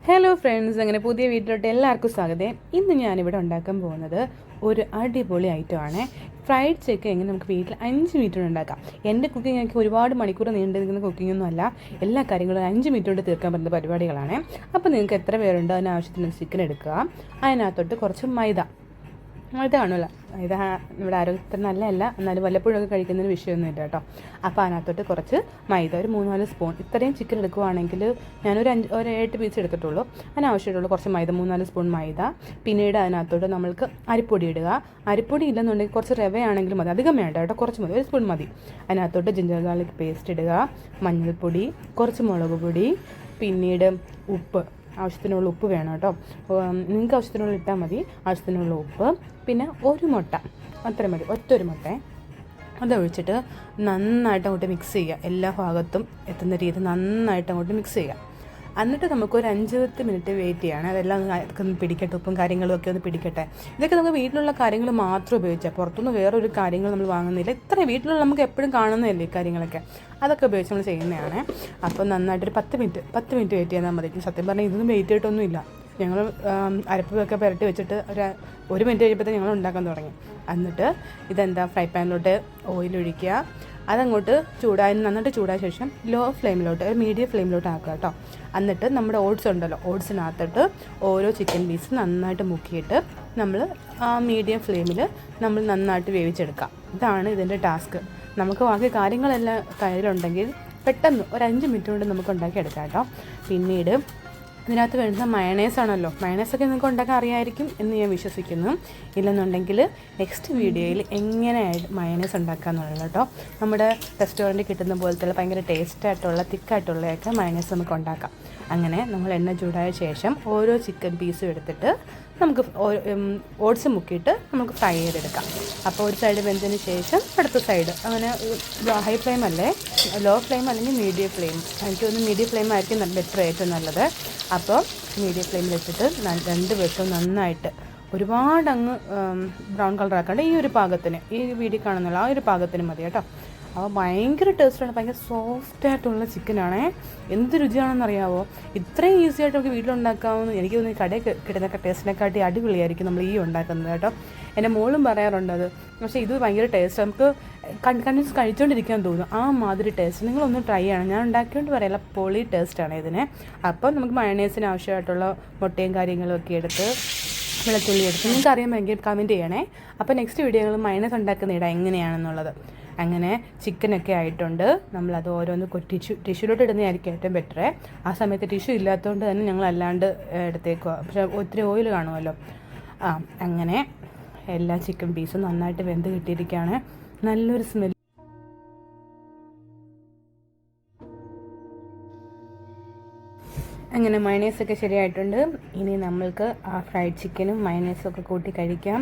Hello friends, അങ്ങനെ പുതിയ വീട്ടിലോട്ട് എല്ലാവർക്കും സ്വാഗതം. ഇന്ന് ഞാനിവിടെ ഉണ്ടാക്കാൻ പോകുന്നത് ഒരു അടിപൊളി ഐറ്റമാണ് ഫ്രൈഡ് ചിക്കൻ. എങ്ങനെ നമുക്ക് വീട്ടിൽ 5 മിനിറ്റ് കൊണ്ട് ഉണ്ടാക്കാം. എൻ്റെ കുക്കിംഗ് എനിക്ക് ഒരുപാട് മണിക്കൂർ നീണ്ടു നിൽക്കുന്ന കുക്കിങ്ങൊന്നും അല്ല, എല്ലാ കാര്യങ്ങളും 5 മിനിറ്റ് കൊണ്ട് തീർക്കാൻ പറ്റുന്ന പരിപാടികളാണ്. അപ്പോൾ നിങ്ങൾക്ക് എത്ര പേരുണ്ടോ അതിനാവശ്യത്തിന് ചിക്കൻ എടുക്കുക. അതിനകത്തോട്ട് കുറച്ച് മൈദ കാണുമല്ലോ. ഇത് ഇവിടെ ആരോഗ്യത്തിന് നല്ലതല്ല, എന്നാലും വല്ലപ്പോഴൊക്കെ കഴിക്കുന്നതിന് വിഷയമൊന്നുമില്ല കേട്ടോ. അപ്പോൾ അതിനകത്തോട്ട് കുറച്ച് മൈദ, ഒരു 3-4 സ്പൂൺ. ഇത്രയും ചിക്കൻ എടുക്കുവാണെങ്കിൽ ഞാനൊരു 8 പീസ് എടുത്തിട്ടുള്ളൂ. അതിനാവശ്യമായിട്ടുള്ളൂ കുറച്ച് മൈദ, 3-4 സ്പൂൺ മൈദ. പിന്നീട് അതിനകത്തോട്ട് നമ്മൾക്ക് അരിപ്പൊടി ഇടുക. അരിപ്പൊടി ഇല്ലെന്നുണ്ടെങ്കിൽ കുറച്ച് റവയാണെങ്കിലും മതി, അധികം വേണ്ട കേട്ടോ, കുറച്ച് മതി, 1 സ്പൂൺ മതി. അതിനകത്തോട്ട് ജിഞ്ചർ ഗാർലിക് പേസ്റ്റ് ഇടുക, മഞ്ഞൾപ്പൊടി, കുറച്ച് മുളക് പൊടി, പിന്നീട് ഉപ്പ്, ആവശ്യത്തിനുള്ള ഉപ്പ് വേണം കേട്ടോ. നിങ്ങൾക്ക് ആവശ്യത്തിനുള്ള ഇട്ടാൽ മതി. ആവശ്യത്തിനുള്ള ഉപ്പ്, പിന്നെ ഒരു മുട്ട, അത്രയും മതി, ഒറ്റൊരു മുട്ട. അതൊഴിച്ചിട്ട് നന്നായിട്ട് അങ്ങോട്ട് മിക്സ് ചെയ്യുക. എല്ലാ ഭാഗത്തും എത്തുന്ന രീതി നന്നായിട്ട് അങ്ങോട്ട് മിക്സ് ചെയ്യുക. എന്നിട്ട് നമുക്കൊരു 5-10 മിനിറ്റ് വെയിറ്റ് ചെയ്യണം. അതെല്ലാം ഒന്ന് പിടിക്കട്ടെ, ഉപ്പും കാര്യങ്ങളും ഒക്കെ ഒന്ന് പിടിക്കട്ടെ. ഇതൊക്കെ നമുക്ക് വീട്ടിലുള്ള കാര്യങ്ങൾ മാത്രം ഉപയോഗിച്ചാൽ, പുറത്തുനിന്ന് വേറൊരു കാര്യങ്ങൾ നമ്മൾ വാങ്ങുന്നില്ല. ഇത്രയും വീട്ടിലുള്ള നമുക്ക് എപ്പോഴും കാണുന്നതല്ലേ ഈ കാര്യങ്ങളൊക്കെ, അതൊക്കെ ഉപയോഗിച്ച് നമ്മൾ ചെയ്യുന്നതാണ്. അപ്പോൾ നന്നായിട്ടൊരു 10 മിനിറ്റ് വെയിറ്റ് ചെയ്താൽ മതി. സത്യം പറഞ്ഞാൽ ഇതൊന്നും വെയിറ്റ് ചെയ്തിട്ടൊന്നുമില്ല. ഞങ്ങൾ അരപ്പൊക്കെ പുരട്ടി വെച്ചിട്ട് ഒരു മിനിറ്റ് കഴിയുമ്പോഴത്തേക്ക് ഞങ്ങൾ ഉണ്ടാക്കാൻ തുടങ്ങി. എന്നിട്ട് ഇതെന്താ, ഫ്രൈ പാനിലോട്ട് ഓയിൽ ഒഴിക്കുക. അതങ്ങോട്ട് നന്നായിട്ട് ചൂടായ ശേഷം ലോ ഫ്ലെയിമിലോട്ട്, ഒരു മീഡിയം ഫ്ലെയിമിലോട്ട് ആക്കുക കേട്ടോ. എന്നിട്ട് നമ്മുടെ ഓട്സ് ഉണ്ടല്ലോ, ഓട്സിനകത്തിട്ട് ഓരോ ചിക്കൻ പീസ് നന്നായിട്ട് മുക്കിയിട്ട് നമ്മൾ ആ മീഡിയം ഫ്ലെയിമിൽ നമ്മൾ നന്നായിട്ട് വേവിച്ചെടുക്കാം. ഇതാണ് ഇതിൻ്റെ ടാസ്ക്. നമുക്ക് ബാക്കി കാര്യങ്ങളെല്ലാം കയ്യിലുണ്ടെങ്കിൽ പെട്ടെന്ന് ഒരു 5 മിനിറ്റ് കൊണ്ട് നമുക്ക് ഉണ്ടാക്കിയെടുക്കാം കേട്ടോ. പിന്നീട് ഇതിനകത്ത് വേണ്ടുന്ന മയണൈസാണല്ലോ. മയണൈസൊക്കെ നിങ്ങൾക്ക് ഉണ്ടാക്കാൻ അറിയാമായിരിക്കും എന്ന് ഞാൻ വിശ്വസിക്കുന്നു. ഇല്ലെന്നുണ്ടെങ്കിൽ നെക്സ്റ്റ് വീഡിയോയിൽ എങ്ങനെയായിട്ട് മയണൈസ് ഉണ്ടാക്കാമെന്നുള്ളത് കേട്ടോ. നമ്മുടെ റെസ്റ്റോറൻറ്റിൽ കിട്ടുന്ന പോലത്തെ ഭയങ്കര ടേസ്റ്റായിട്ടുള്ള തിക്കായിട്ടുള്ളതൊക്കെ മയണൈസ് നമുക്ക് ഉണ്ടാക്കാം. അങ്ങനെ നമ്മൾ എണ്ണ ചൂടായ ശേഷം ഓരോ ചിക്കൻ പീസും എടുത്തിട്ട് നമുക്ക് ഓട്സ് മുക്കിയിട്ട് നമുക്ക് ഫ്രൈ ചെയ്തെടുക്കാം. അപ്പോൾ ഒരു സൈഡ് വെന്തതിന് ശേഷം അടുത്ത സൈഡ്, അങ്ങനെ ഹൈ ഫ്ലെയിം അല്ലേ, ലോ ഫ്ലെയിം അല്ലെങ്കിൽ മീഡിയം ഫ്ലെയിം. എനിക്ക് തോന്നുന്നു മീഡിയം ഫ്ലെയിം ആയിരിക്കും ബെറ്റർ, ഏറ്റവും നല്ലത്. അപ്പോൾ മീഡിയം ഫ്ലെയിമിൽ വെച്ചിട്ട് 2 വശവും നന്നായിട്ട് ഒരുപാട് അങ്ങ് ബ്രൗൺ കളർ ആക്കാണ്ട് ഈ ഒരു പാകത്തിന്, ഈ വീഡിയോ കാണുന്നുള്ള ആ ഒരു പാകത്തിന് മതി കേട്ടോ. അപ്പോൾ ഭയങ്കര ടേസ്റ്റാണ്, ഭയങ്കര സോഫ്റ്റായിട്ടുള്ള ചിക്കനാണേ. എന്ത് രുചിയാണെന്നറിയാമോ. ഇത്രയും ഈസി ആയിട്ട് നമുക്ക് വീട്ടിലുണ്ടാക്കാമെന്ന് എനിക്ക് തോന്നുന്നു. കടയിൽ കിട്ടുന്നൊക്കെ ടേസ്റ്റിനെക്കാട്ടി അടിപൊളിയായിരിക്കും നമ്മൾ ഈ ഉണ്ടാക്കുന്നത് കേട്ടോ. എൻ്റെ മോളും പറയാറുണ്ട് അത്. പക്ഷേ ഇത് ഭയങ്കര ടേസ്റ്റ്, നമുക്ക് കണ്ടിന്യൂസ് കഴിച്ചുകൊണ്ടിരിക്കാൻ തോന്നും, ആ മാതിരി ടേസ്റ്റ്. നിങ്ങളൊന്ന് ട്രൈ ചെയ്യണം. ഞാൻ ഉണ്ടാക്കിയോണ്ട് പറയല്ല, പൊളി ടേസ്റ്റാണ് ഇതിന്. അപ്പം നമുക്ക് മയണൈസിന് ആവശ്യമായിട്ടുള്ള മുട്ടയും കാര്യങ്ങളും ഒക്കെ എടുത്ത്, വെളുത്തുള്ളി എടുത്ത്, നിങ്ങൾക്ക് അറിയാമെങ്കിൽ കമൻറ്റ് ചെയ്യണേ. അപ്പോൾ നെക്സ്റ്റ് വീഡിയോകൾ മയണൈസ് ഉണ്ടാക്കുന്ന ഇടം എങ്ങനെയാണെന്നുള്ളത്. അങ്ങനെ ചിക്കനൊക്കെ ആയിട്ടുണ്ട്. നമ്മളത് ഓരോന്ന് ടിഷ്യൂലോട്ട് ഇടുന്നതായിരിക്കും ഏറ്റവും ബെറ്റർ. ആ സമയത്ത് ടിഷ്യൂ ഇല്ലാത്തതുകൊണ്ട് തന്നെ ഞങ്ങൾ അല്ലാണ്ട് എടുത്തേക്കുക. പക്ഷേ ഒത്തിരി ഓയിൽ കാണുമല്ലോ. അങ്ങനെ എല്ലാ ചിക്കൻ പീസും നന്നായിട്ട് വെന്ത് കിട്ടിയിരിക്കുകയാണ്. നല്ലൊരു സ്മെൽ. അങ്ങനെ മയണൈസൊക്കെ ശരിയായിട്ടുണ്ട്. ഇനി നമ്മൾക്ക് ആ ഫ്രൈഡ് ചിക്കനും മയണൈസൊക്കെ കൂട്ടി കഴിക്കാം.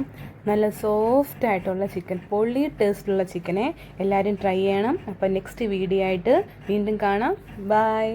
നല്ല സോഫ്റ്റ് ആയിട്ടുള്ള ചിക്കൻ, പൊള്ളി ടേസ്റ്റുള്ള ചിക്കനെ എല്ലാവരും ട്രൈ ചെയ്യണം. അപ്പോൾ നെക്സ്റ്റ് വീഡിയോ ആയിട്ട് വീണ്ടും കാണാം. ബൈ.